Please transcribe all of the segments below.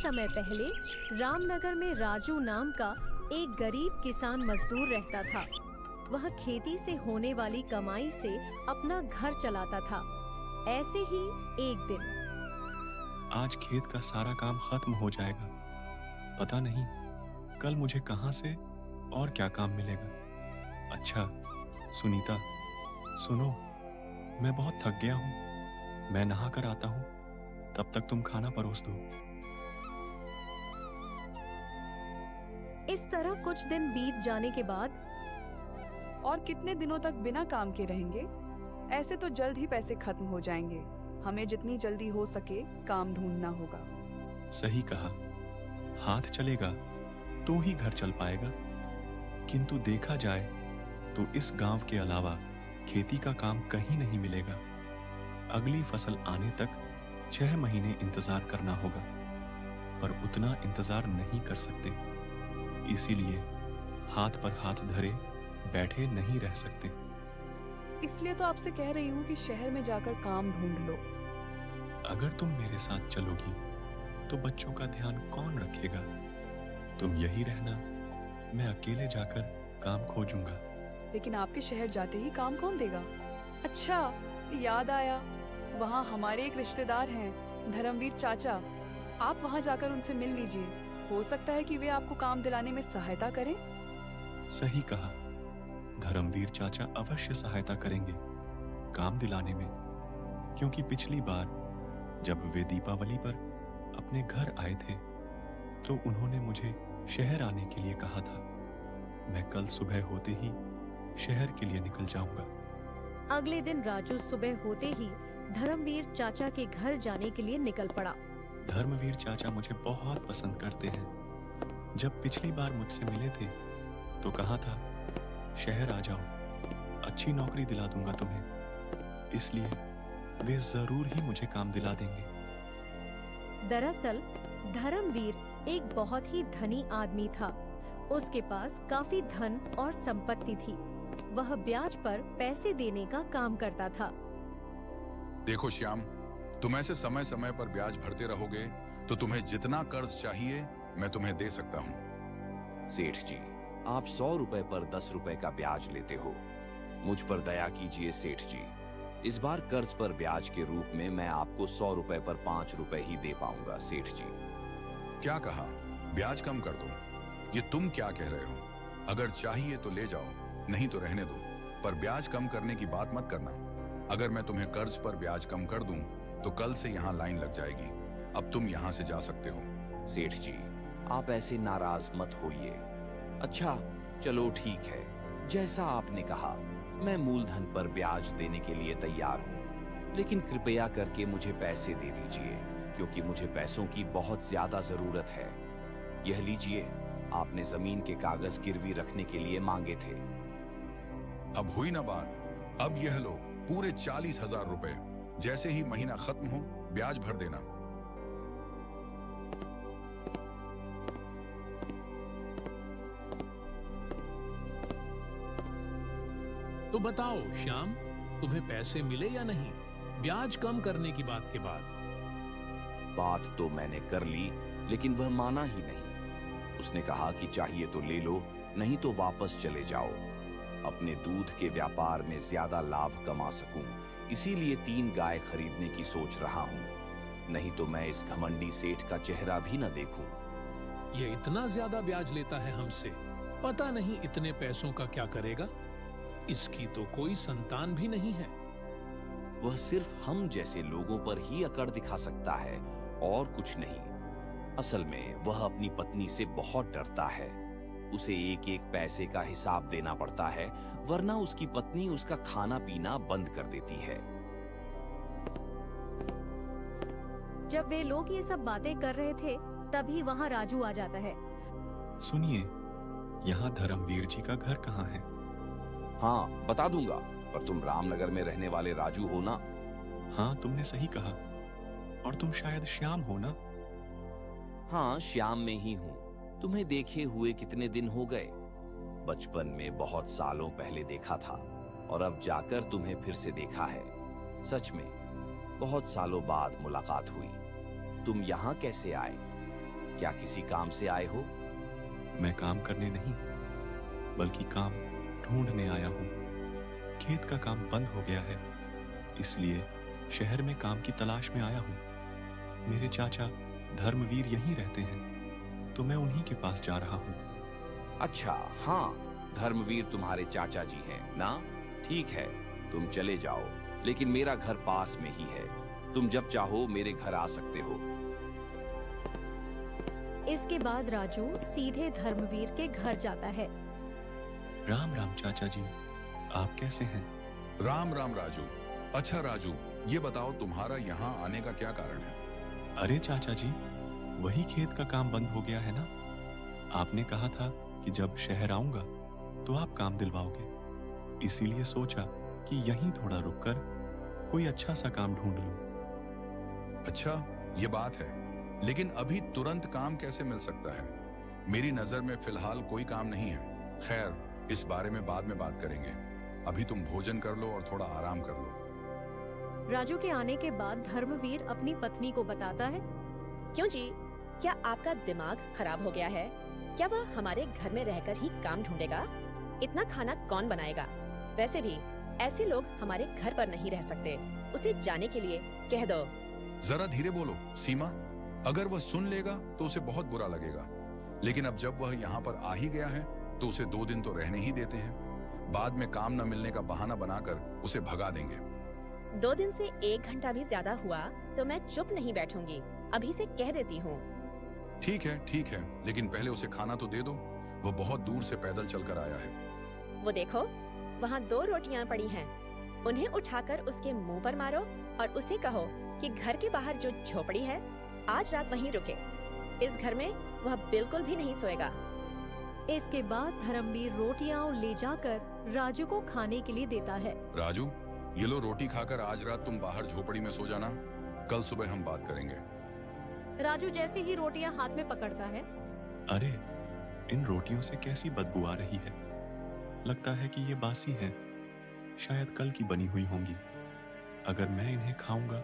समय पहले रामनगर में राजू नाम का एक गरीब किसान मजदूर रहता था। वह खेती से होने वाली कमाई से अपना घर चलाता था। ऐसे ही एक दिन आज खेत का सारा काम खत्म हो जाएगा। पता नहीं कल मुझे कहां से और क्या काम मिलेगा। अच्छा सुनीता, सुनो, मैं बहुत थक गया हूं। मैं नहा कर आता हूं, तब तक तुम खाना परोस दो। इस तरह कुछ दिन बीत जाने के बाद और कितने दिनों तक बिना काम के रहेंगे? ऐसे तो जल्द ही पैसे खत्म हो जाएंगे। हमें जितनी जल्दी हो सके काम ढूंढना होगा। सही कहा, हाथ चलेगा तो ही घर चल पाएगा। किंतु देखा जाए तो इस गांव के अलावा खेती का काम कहीं नहीं मिलेगा। अगली फसल आने तक 6 महीने इंतजार करना होगा, पर उतना इंतजार नहीं कर सकते। इसीलिए हाथ पर हाथ धरे बैठे नहीं रह सकते। इसलिए तो आपसे कह रही हूँ कि शहर में जाकर काम ढूंढ लो। अगर तुम मेरे साथ चलोगी तो बच्चों का ध्यान कौन रखेगा? तुम यही रहना, मैं अकेले जाकर काम खोजूंगा। लेकिन आपके शहर जाते ही काम कौन देगा? अच्छा, याद आया, वहाँ हमारे एक रिश्तेदार हैं, धर्मवीर चाचा। आप वहाँ जाकर उनसे मिल लीजिए। हो सकता है कि वे आपको काम दिलाने में सहायता करें। सही कहा, धर्मवीर चाचा अवश्य सहायता करेंगे काम दिलाने में, क्योंकि पिछली बार जब वे दीपावली पर अपने घर आए थे तो उन्होंने मुझे शहर आने के लिए कहा था। मैं कल सुबह होते ही शहर के लिए निकल जाऊंगा। अगले दिन राजू सुबह होते ही धर्मवीर चाचा के घर जाने के लिए निकल पड़ा। धर्मवीर चाचा मुझे बहुत पसंद करते हैं। जब पिछली बार मुझसे मिले थे तो कहा था, शहर आ जाओ, अच्छी नौकरी दिला दूंगा तुम्हें। इसलिए वे जरूर ही मुझे काम दिला देंगे। दरअसल धर्मवीर एक बहुत ही धनी आदमी था। उसके पास काफी धन और संपत्ति थी। वह ब्याज पर पैसे देने का काम करता था। देखो श्याम, तुम ऐसे समय समय पर ब्याज भरते रहोगे तो तुम्हें जितना कर्ज चाहिए मैं तुम्हें दे सकता हूँ। सेठ जी, आप 100 रुपए पर 10 रुपए का ब्याज लेते हो। मुझ पर दया कीजिए सेठ जी। इस बार कर्ज पर ब्याज के रूप में मैं आपको 100 रुपए पर 5 रुपए ही दे पाऊंगा सेठ जी। क्या कहा? ब्याज कम कर दो? ये तुम क्या कह रहे हो? अगर चाहिए तो ले जाओ, नहीं तो रहने दो, पर ब्याज कम करने की बात मत करना। अगर मैं तुम्हें कर्ज पर ब्याज कम कर दूं तो कल से यहाँ लाइन लग जाएगी। अब तुम यहाँ से जा सकते हो। सेठ जी, आप ऐसे नाराज मत होइए। अच्छा चलो ठीक है, जैसा आपने कहा, मैं मूलधन पर ब्याज देने के लिए तैयार हूँ। लेकिन कृपया करके मुझे पैसे दे दीजिए, क्योंकि मुझे पैसों की बहुत ज्यादा जरूरत है। यह लीजिए, आपने जमीन के कागज गिरवी रखने के लिए मांगे थे। अब हुई ना बात, अब यह लो पूरे 40,000 रुपए। जैसे ही महीना खत्म हो ब्याज भर देना। तो बताओ श्याम, तुम्हें पैसे मिले या नहीं, ब्याज कम करने की बात के बाद? बात तो मैंने कर ली, लेकिन वह माना ही नहीं। उसने कहा कि चाहिए तो ले लो, नहीं तो वापस चले जाओ। अपने दूध के व्यापार में ज्यादा लाभ कमा सकूं, इसीलिए 3 गाय खरीदने की सोच रहा हूं। नहीं तो मैं इस घमंडी सेठ का चेहरा भी न देखूं। ये इतना ज्यादा ब्याज लेता है हमसे, पता नहीं इतने पैसों का क्या करेगा। इसकी तो कोई संतान भी नहीं है। वह सिर्फ हम जैसे लोगों पर ही अकड़ दिखा सकता है और कुछ नहीं। असल में वह अपनी पत्नी से बहुत डरता है। उसे एक एक पैसे का हिसाब देना पड़ता है, वरना उसकी पत्नी उसका खाना पीना बंद कर देती है। जब वे लोग ये सब बातें कर रहे थे, तभी वहाँ राजू आ जाता है। सुनिए, यहाँ धर्मवीर जी का घर कहाँ है? हाँ बता दूंगा, पर तुम रामनगर में रहने वाले राजू हो ना? हाँ, तुमने सही कहा। और तुम शायद श्याम हो ना? हाँ, श्याम में ही हूँ। तुम्हें देखे हुए कितने दिन हो गए? बचपन में बहुत सालों पहले देखा था और अब जाकर तुम्हें फिर से देखा है। सच में बहुत सालों बाद मुलाकात हुई। तुम यहाँ कैसे आए? क्या किसी काम से आए हो? मैं काम करने नहीं, बल्कि काम ढूंढने आया हूँ। खेत का काम बंद हो गया है, इसलिए शहर में काम की तलाश में आया हूँ। मेरे चाचा धर्मवीर यहीं रहते हैं, तो मैं उन्हीं के पास जा रहा हूँ। अच्छा, हाँ, धर्मवीर तुम्हारे चाचा जी हैं ना? ठीक है, तुम चले जाओ, लेकिन मेरा घर पास में ही है। तुम जब चाहो मेरे घर आ सकते हो। इसके बाद राजू सीधे धर्मवीर के घर जाता है। राम राम चाचा जी, आप कैसे हैं? राम राम राजू। अच्छा राजू, ये बताओ तुम्हारा यहाँ आने का क्या कारण है? अरे चाचा जी, वही खेत का काम बंद हो गया है ना। आपने कहा था कि जब शहर आऊंगा तो आप काम दिलवाओगे, इसीलिए सोचा कि यहीं थोड़ा रुककर कोई अच्छा सा काम ढूंढ लूं। अच्छा, ये बात है, लेकिन अभी तुरंत काम कैसे मिल सकता है? मेरी नजर में फिलहाल कोई काम नहीं है। खैर, इस बारे में बाद में बात करेंगे। अभी तुम भोजन कर लो और थोड़ा आराम कर लो। राजू के आने के बाद धर्मवीर अपनी पत्नी को बताता है। क्यों जी, क्या आपका दिमाग खराब हो गया है? क्या वह हमारे घर में रहकर ही काम ढूंढेगा? इतना खाना कौन बनाएगा? वैसे भी ऐसे लोग हमारे घर पर नहीं रह सकते। उसे जाने के लिए कह दो। जरा धीरे बोलो सीमा, अगर वह सुन लेगा तो उसे बहुत बुरा लगेगा। लेकिन अब जब वह यहाँ पर आ ही गया है तो उसे 2 दिन तो रहने ही देते हैं। बाद में काम न मिलने का बहाना बनाकर उसे भगा देंगे। 2 दिन से 1 घंटा भी ज्यादा हुआ तो मैं चुप नहीं बैठूंगी। अभी से कह देती हूँ। ठीक है, लेकिन पहले उसे खाना तो दे दो। वह बहुत दूर से पैदल चलकर आया है। वो देखो, वहाँ 2 रोटियाँ पड़ी हैं। उन्हें उठाकर उसके मुंह पर मारो और उसे कहो कि घर के बाहर जो झोपड़ी है, आज रात वहीं रुके। इस घर में वह बिल्कुल भी नहीं सोएगा। इसके बाद धर्मवीर रोटियां ले जाकर राजू को खाने के लिए देता है। राजू, ये लो रोटी खाकर आज रात तुम बाहर झोपड़ी में सो जाना। कल सुबह हम बात करेंगे। राजू जैसे ही रोटियां हाथ में पकड़ता है, अरे, इन रोटियों से कैसी बदबू आ रही है। लगता है कि ये बासी हैं, शायद कल की बनी हुई होंगी। अगर मैं इन्हें खाऊंगा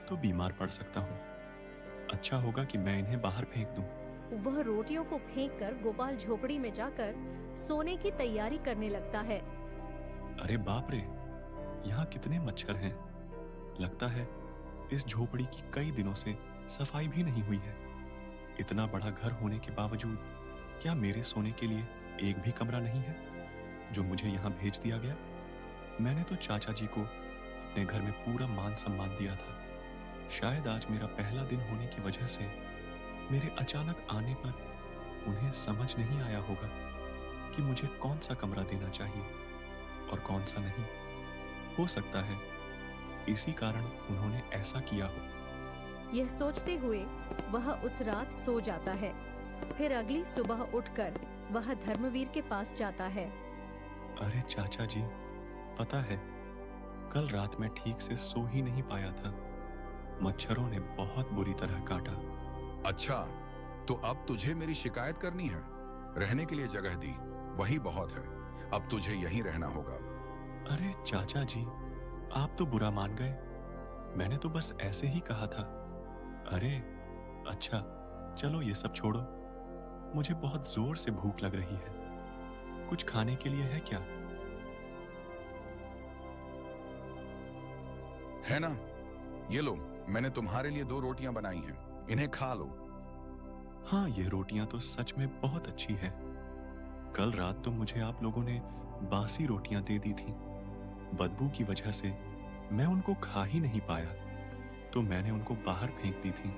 तो बीमार पड़ सकता हूँ। अच्छा होगा कि मैं इन्हें बाहर फेंक दूं। वह रोटियों को फेंककर गोपाल झोपड़ी में जाकर सोने की तैयारी करने लगता है। अरे बाप रे, यहाँ कितने मच्छर हैं। लगता है इस झोपड़ी की कई दिनों से सफाई भी नहीं हुई है। इतना बड़ा घर होने के बावजूद क्या मेरे सोने के लिए एक भी कमरा नहीं है जो मुझे यहाँ भेज दिया गया? मैंने तो चाचा जी को अपने घर में पूरा मान सम्मान दिया था। शायद आज मेरा पहला दिन होने की वजह से मेरे अचानक आने पर उन्हें समझ नहीं आया होगा कि मुझे कौन सा कमरा देना चाहिए और कौन सा नहीं। हो सकता है इसी कारण उन्होंने ऐसा किया हो। यह सोचते हुए वह उस रात सो जाता है। फिर अगली सुबह उठकर वह धर्मवीर के पास जाता है। अरे चाचा जी, पता है कल रात मैं ठीक से सो ही नहीं पाया था। मच्छरों ने बहुत बुरी तरह काटा। अच्छा, तो अब तुझे मेरी शिकायत करनी है? रहने के लिए जगह दी, वही बहुत है। अब तुझे यहीं रहना होगा। अरे चाचा जी, आप तो बुरा मान गए। मैंने तो बस ऐसे ही कहा था। अरे अच्छा, चलो ये सब छोड़ो। मुझे बहुत जोर से भूख लग रही है। कुछ खाने के लिए है क्या? है ना, ये लो, मैंने तुम्हारे लिए 2 रोटियां बनाई हैं, इन्हें खा लो। हाँ, ये रोटियां तो सच में बहुत अच्छी है। कल रात तो मुझे आप लोगों ने बासी रोटियां दे दी थी। बदबू की वजह से मैं उनको खा ही नहीं पाया, तो मैंने उनको बाहर फेंक दी थी।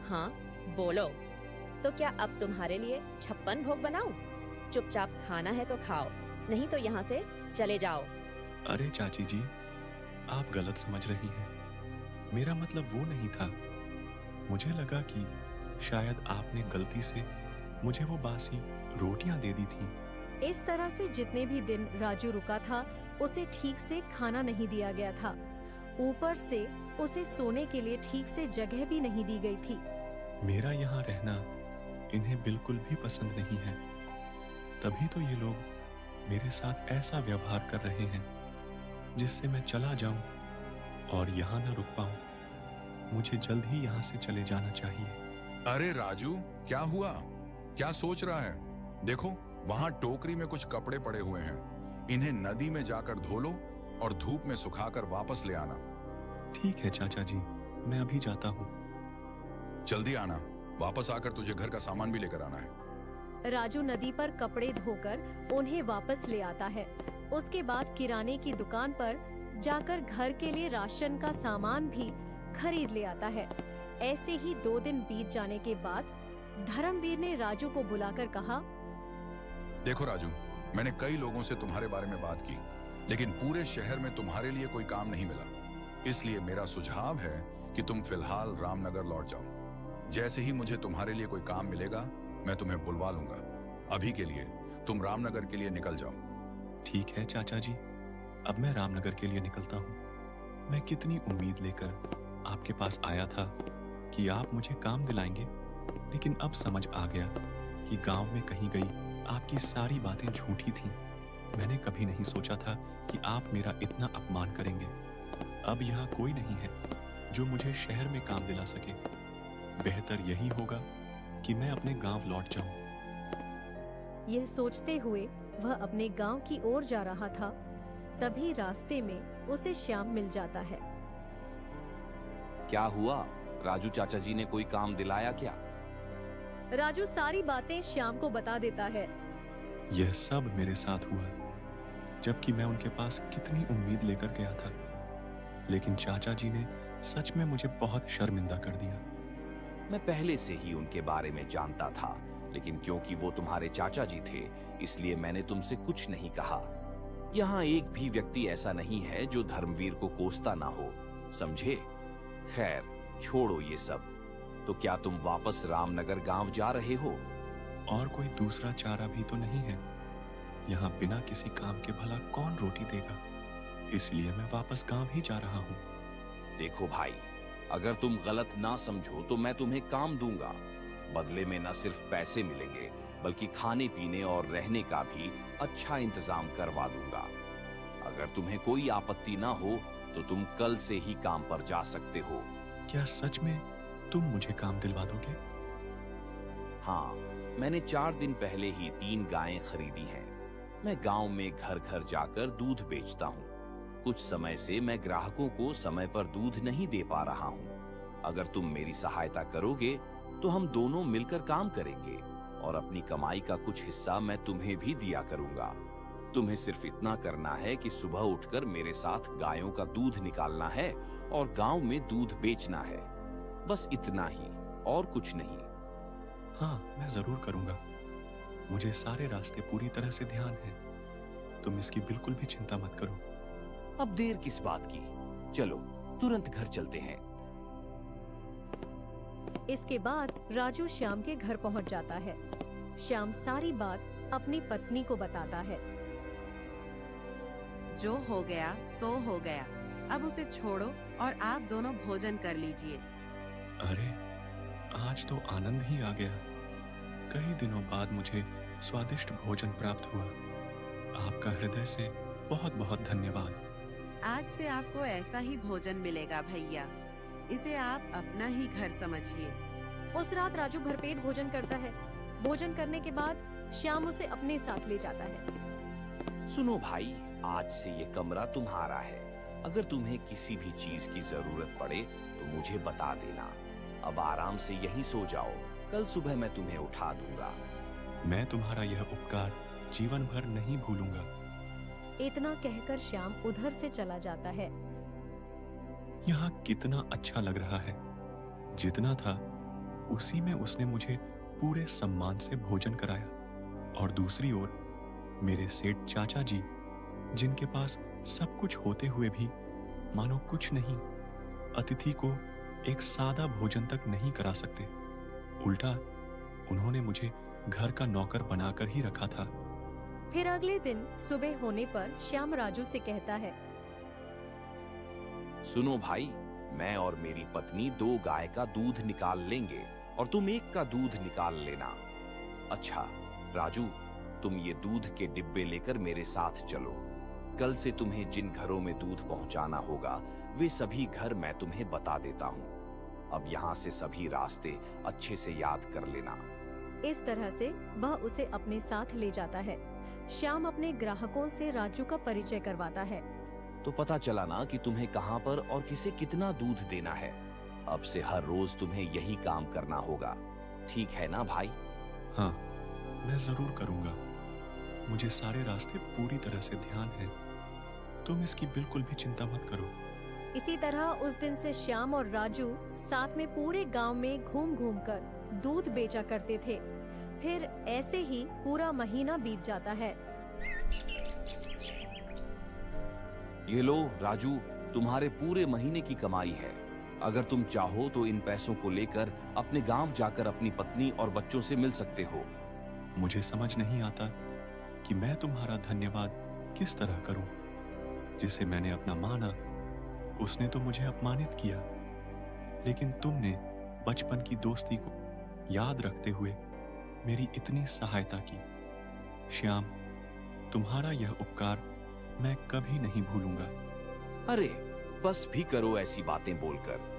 हाँ, बोलो, तो क्या अब तुम्हारे लिए 56 भोग बनाऊं? चुपचाप खाना है तो खाओ, नहीं तो यहाँ से चले जाओ। अरे चाची जी, आप गलत समझ रही हैं। मेरा मतलब वो नहीं था। मुझे लगा कि शायद आपने गलती से मुझे वो बासी रोटियां दे दी थी। इस तरह से जितने भी दिन राजू रुका था, उसे ठीक से खाना नहीं दिया गया था। ऊपर से उसे सोने के लिए ठीक से जगह भी नहीं दी गई थी। मेरा यहाँ रहना इन्हें बिल्कुल भी पसंद नहीं है। तभी तो ये लोग मेरे साथ ऐसा व्यवहार कर रहे हैं जिससे मैं चला जाऊं और यहाँ न रुक पाऊं। मुझे जल्द ही यहाँ से चले जाना चाहिए। अरे राजू, क्या हुआ? क्या सोच रहा है? देखो, वहां टोकरी में कुछ कपड़े पड़े हुए हैं। इन्हें नदी में जाकर धो लो और धूप में सुखाकर वापस ले आना। ठीक है चाचा जी, मैं अभी जाता हूँ। जल्दी आना, वापस आकर तुझे घर का सामान भी लेकर आना है। राजू नदी पर कपड़े धोकर उन्हें वापस ले आता है। उसके बाद किराने की दुकान पर जाकर घर के लिए राशन का सामान भी खरीद ले आता है। ऐसे ही 2 दिन बीत जाने के बाद धर्मवीर ने राजू को बुलाकर कहा, देखो राजू, मैंने कई लोगों से तुम्हारे बारे में बात की, लेकिन पूरे शहर में तुम्हारे लिए कोई काम नहीं मिला। इसलिए मेरा सुझाव है कि तुम फिलहाल रामनगर लौट जाओ। जैसे ही मुझे तुम्हारे लिए कोई काम मिलेगा, मैं तुम्हें बुलवा लूंगा। अभी के लिए तुम रामनगर के लिए निकल जाओ। ठीक है चाचा जी, अब मैं रामनगर के लिए निकलता हूँ। मैं कितनी उम्मीद लेकर आपके पास आया था कि आप मुझे काम दिलाएंगे, लेकिन अब समझ आ गया कि गांव में कहीं गई आपकी सारी बातें झूठी थीं। मैंने कभी नहीं सोचा था कि आप मेरा इतना अपमान करेंगे। अब यहाँ कोई नहीं है जो मुझे शहर में काम दिला सके। बेहतर यही होगा कि मैं अपने गांव लौट जाऊं। यह सोचते हुए वह अपने गांव की ओर जा रहा था। तभी रास्ते में उसे श्याम मिल जाता है। क्या हुआ? राजू चाचा जी ने कोई काम दिलाया क्या? राजू सारी बातें श्याम को बता देता है। यह सब मेरे साथ हुआ, जबकि मैं उनके पास कितनी उम्मीद लेकर गया था। लेकिन चाचा जी ने सच में मुझे बहुत शर्मिंदा कर दिया। मैं पहले से ही उनके बारे में जानता था, लेकिन क्योंकि वो तुम्हारे चाचा जी थे, इसलिए मैंने तुमसे कुछ नहीं कहा। यहाँ एक भी व्यक्ति ऐसा नहीं है जो धर्मवीर को कोसता ना हो, समझे? खैर, छोड़ो ये सब। तो क्या तुम वापस रामनगर गांव जा रहे हो? और कोई दूसरा चारा भी तो नहीं है। यहाँ बिना किसी काम के भला कौन रोटी देगा? इसलिए मैं वापस गांव ही जा रहा हूँ। देखो भाई, अगर तुम गलत ना समझो तो मैं तुम्हें काम दूंगा। बदले में न सिर्फ पैसे मिलेंगे, बल्कि खाने पीने और रहने का भी अच्छा इंतजाम करवा दूंगा। अगर तुम्हें कोई आपत्ति ना हो तो तुम कल से ही काम पर जा सकते हो। क्या सच में तुम मुझे काम दिलवा दोगे? हाँ, मैंने 4 दिन पहले ही 3 गायें खरीदी हैं। मैं गांव में घर घर जाकर दूध बेचता हूँ। कुछ समय से मैं ग्राहकों को समय पर दूध नहीं दे पा रहा हूँ। अगर तुम मेरी सहायता करोगे तो हम दोनों मिलकर काम करेंगे और अपनी कमाई का कुछ हिस्सा मैं तुम्हें भी दिया करूंगा। तुम्हें सिर्फ इतना करना है कि सुबह उठकर मेरे साथ गायों का दूध निकालना है और गांव में दूध बेचना है। बस इतना ही, और कुछ नहीं। हाँ, मैं जरूर करूंगा। मुझे सारे रास्ते पूरी तरह से ध्यान है। तुम इसकी बिल्कुल भी चिंता मत करो। अब देर किस बात की? चलो तुरंत घर चलते हैं। इसके बाद राजू श्याम के घर पहुंच जाता है। श्याम सारी बात अपनी पत्नी को बताता है। जो हो गया सो हो गया, अब उसे छोड़ो और आप दोनों भोजन कर लीजिए। अरे, आज तो आनंद ही आ गया। कई दिनों बाद मुझे स्वादिष्ट भोजन प्राप्त हुआ। आपका हृदय से बहुत बहुत धन्यवाद। आज से आपको ऐसा ही भोजन मिलेगा भैया। इसे आप अपना ही घर समझिए। उस रात राजू भरपेट भोजन करता है। भोजन करने के बाद श्याम उसे अपने साथ ले जाता है। सुनो भाई, आज से ये कमरा तुम्हारा है। अगर तुम्हें किसी भी चीज की जरूरत पड़े तो मुझे बता देना। अब आराम से यहीं सो जाओ, कल सुबह मैं तुम्हें उठा दूंगा। मैं तुम्हारा यह उपकार जीवन भर नहीं भूलूंगा। इतना कहकर श्याम उधर से चला जाता है। यहाँ कितना अच्छा लग रहा है। जितना था उसी में उसने मुझे पूरे सम्मान से भोजन कराया। और दूसरी ओर मेरे सेठ चाचा जी, जिनके पास सब कुछ होते हुए भी मानो कुछ नहीं, अतिथि को एक सादा भोजन तक नहीं करा सकते। उल्टा उन्होंने मुझे घर का नौकर बनाकर ही रखा था। फिर अगले दिन सुबह होने पर श्याम राजू से कहता है, सुनो भाई, मैं और मेरी पत्नी 2 गाय का दूध निकाल लेंगे और तुम 1 का दूध निकाल लेना। अच्छा राजू, तुम ये दूध के डिब्बे लेकर मेरे साथ चलो। कल से तुम्हें जिन घरों में दूध पहुंचाना होगा वे सभी घर मैं तुम्हें बता देता हूँ। अब यहाँ से सभी रास्ते अच्छे से याद कर लेना। इस तरह से वह उसे अपने साथ ले जाता है। श्याम अपने ग्राहकों से राजू का परिचय करवाता है। तो पता चला ना कि तुम्हें कहाँ पर और किसे कितना दूध देना है। अब से हर रोज तुम्हें यही काम करना होगा, ठीक है ना भाई? हाँ, मैं जरूर करूंगा। मुझे सारे रास्ते पूरी तरह से ध्यान है। तुम इसकी बिल्कुल भी चिंता मत करो। इसी तरह उस दिन से श्याम और राजू साथ में पूरे गांव में घूम घूम कर दूध बेचा करते थे। फिर ऐसे ही पूरा महीना बीत जाता है। ये लो राजू, तुम्हारे पूरे महीने की कमाई है। अगर तुम चाहो तो इन पैसों को लेकर अपने गांव जाकर अपनी पत्नी और बच्चों से मिल सकते हो। मुझे समझ नहीं आता कि मैं तुम्हारा धन्यवाद किस तरह करूं। जिसे मैंने अपना माना, उसने तो मुझे अपमानित किया, लेकिन तुमने बचपन की दोस्ती को याद रखते हुए मेरी इतनी सहायता की। श्याम, तुम्हारा यह उपकार मैं कभी नहीं भूलूंगा। अरे बस भी करो ऐसी बातें बोलकर।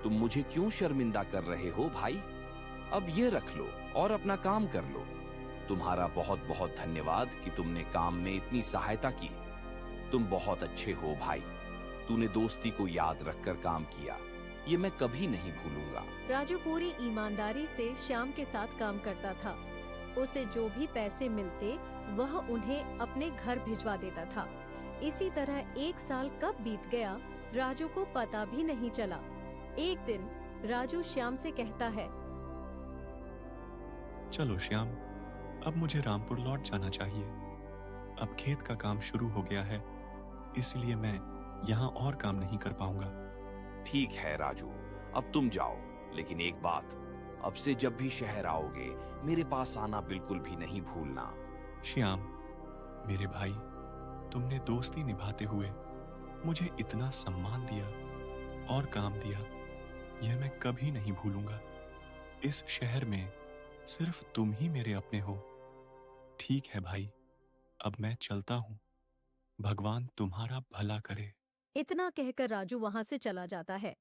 तुम मुझे क्यों शर्मिंदा कर रहे हो भाई? अब ये रख लो और अपना काम कर लो। तुम्हारा बहुत बहुत धन्यवाद कि तुमने काम में इतनी सहायता की। तुम बहुत अच्छे हो भाई। तूने दोस्ती को याद रखकर काम किया, ये मैं कभी नहीं भूलूंगा। राजू पूरी ईमानदारी से श्याम के साथ काम करता था। उसे जो भी पैसे मिलते वह उन्हें अपने घर भिजवा देता था। इसी तरह 1 साल कब बीत गया राजू को पता भी नहीं चला। एक दिन राजू श्याम से कहता है, चलो श्याम, अब मुझे रामपुर लौट जाना चाहिए। अब खेत का काम शुरू हो गया है, इसलिए मैं यहाँ और काम नहीं कर पाऊंगा। ठीक है राजू, अब तुम जाओ, लेकिन एक बात, अब से जब भी शहर आओगे मेरे पास आना बिल्कुल भी नहीं भूलना। श्याम, मेरे भाई, तुमने दोस्ती निभाते हुए मुझे इतना सम्मान दिया और काम दिया, यह मैं कभी नहीं भूलूंगा। इस शहर में सिर्फ तुम ही मेरे अपने हो। ठीक है भाई, अब मैं चलता हूँ। भगवान तुम्हारा भला करे। इतना कहकर राजू वहां से चला जाता है।